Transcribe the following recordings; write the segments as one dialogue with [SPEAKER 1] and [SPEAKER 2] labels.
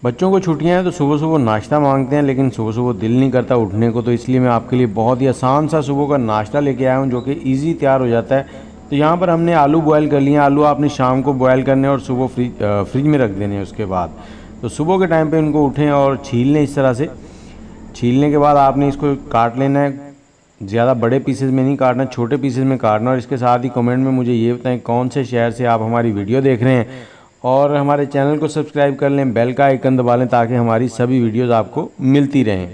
[SPEAKER 1] बच्चों को छुट्टियां हैं तो सुबह सुबह नाश्ता मांगते हैं, लेकिन सुबह सुबह दिल नहीं करता उठने को, तो इसलिए मैं आपके लिए बहुत ही आसान सा सुबह का नाश्ता लेके आया हूं जो कि इजी तैयार हो जाता है। तो यहाँ पर हमने आलू बॉयल कर लिए। आलू आपने शाम को बॉयल करने और सुबह फ्रिज में रख देने हैं। उसके बाद तो सुबह के टाइम पे उनको उठें और छील लें। इस तरह से छीलने के बाद आपने इसको काट लेना है। ज़्यादा बड़े पीसेस में नहीं काटना, छोटे पीसेस में काटना। और इसके साथ ही कमेंट में मुझे ये बताएं कौन से शहर से आप हमारी वीडियो देख रहे हैं, और हमारे चैनल को सब्सक्राइब कर लें, बेल का आइकन दबा लें ताकि हमारी सभी वीडियोस आपको मिलती रहें।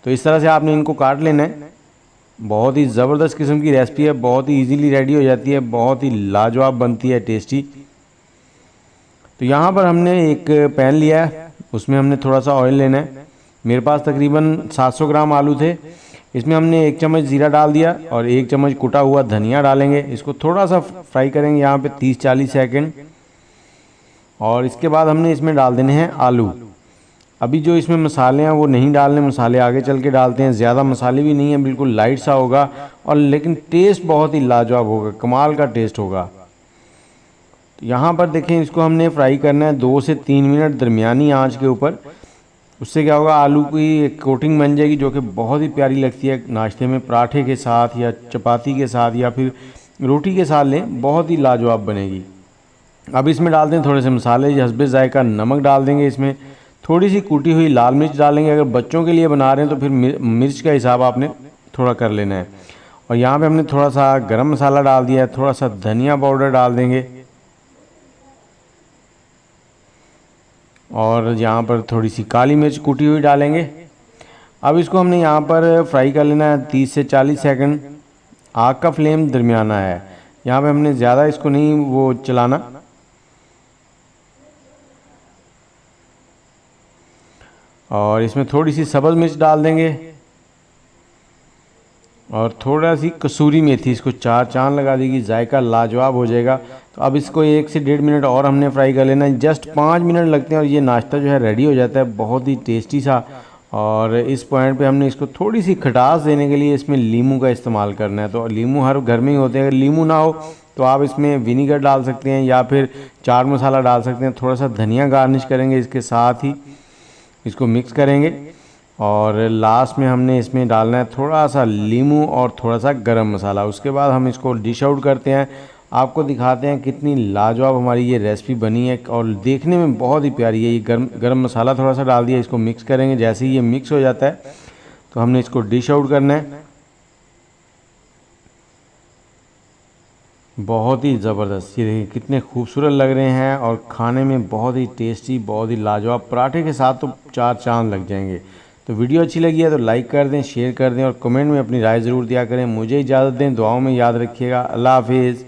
[SPEAKER 1] तो इस तरह से आपने इनको काट लेना है। बहुत ही ज़बरदस्त किस्म की रेसिपी है, बहुत ही इजीली रेडी हो जाती है, बहुत ही लाजवाब बनती है, टेस्टी। तो यहाँ पर हमने एक पैन लिया है, उसमें हमने थोड़ा सा ऑयल लेना है। मेरे पास तकरीबन 700 ग्राम आलू थे। इसमें हमने 1 चम्मच ज़ीरा डाल दिया और 1 चम्मच कुटा हुआ धनिया डालेंगे। इसको थोड़ा सा फ्राई करेंगे यहाँ पे 30-40 सेकंड। और इसके बाद हमने इसमें डाल देने हैं आलू। अभी जो इसमें मसाले हैं वो नहीं डालने, मसाले आगे चल के डालते हैं। ज़्यादा मसाले भी नहीं है, बिल्कुल लाइट सा होगा, और लेकिन टेस्ट बहुत ही लाजवाब होगा, कमाल का टेस्ट होगा। तो यहाँ पर देखें, इसको हमने फ्राई करना है 2 से 3 मिनट दरमियानी आंच के ऊपर। उससे क्या होगा, आलू की एक कोटिंग बन जाएगी जो कि बहुत ही प्यारी लगती है नाश्ते में, पराठे के साथ या चपाती के साथ या फिर रोटी के साथ लें, बहुत ही लाजवाब बनेगी। अब इसमें डाल दें थोड़े से मसाले, हस्बे जायका नमक डाल देंगे। इसमें थोड़ी सी कूटी हुई लाल मिर्च डालेंगे। अगर बच्चों के लिए बना रहे हैं तो फिर मिर्च का हिसाब आपने थोड़ा कर लेना है। और यहाँ पे हमने थोड़ा सा गरम मसाला डाल दिया है, थोड़ा सा धनिया पाउडर डाल देंगे, और यहाँ पर थोड़ी सी काली मिर्च कूटी हुई डालेंगे। अब इसको हमने यहाँ पर फ्राई कर लेना है 30 से 40 सेकंड। आग का फ्लेम दरमियाना है, यहाँ पे हमने ज़्यादा इसको नहीं वो चलाना। और इसमें थोड़ी सी सब्ज़ मिर्च डाल देंगे और थोड़ा सी कसूरी मेथी, इसको 4 चांद लगा देगी, जायका लाजवाब हो जाएगा। तो अब इसको 1 से 1.5 मिनट और हमने फ्राई कर लेना है। जस्ट 5 मिनट लगते हैं और ये नाश्ता जो है रेडी हो जाता है, बहुत ही टेस्टी सा। और इस पॉइंट पे हमने इसको थोड़ी सी खटास देने के लिए इसमें नींबू का इस्तेमाल करना है। तो नींबू हर घर में ही होते हैं, अगर नींबू ना हो तो आप इसमें विनीगर डाल सकते हैं या फिर चाट मसाला डाल सकते हैं। थोड़ा सा धनिया गार्निश करेंगे, इसके साथ ही इसको मिक्स करेंगे। और लास्ट में हमने इसमें डालना है थोड़ा सा नींबू और थोड़ा सा गरम मसाला। उसके बाद हम इसको डिश आउट करते हैं, आपको दिखाते हैं कितनी लाजवाब हमारी ये रेसिपी बनी है और देखने में बहुत ही प्यारी है। ये गरम मसाला थोड़ा सा डाल दिया, इसको मिक्स करेंगे। जैसे ही ये मिक्स हो जाता है तो हमने इसको डिश आउट करना है। बहुत ही ज़बरदस्त, ये देखिए कितने खूबसूरत लग रहे हैं और खाने में बहुत ही टेस्टी, बहुत ही लाजवाब। पराठे के साथ तो 4 चांद लग जाएंगे। तो वीडियो अच्छी लगी है तो लाइक कर दें, शेयर कर दें और कमेंट में अपनी राय ज़रूर दिया करें। मुझे इजाज़त दें, दुआओं में याद रखिएगा। अल्लाह हाफिज़।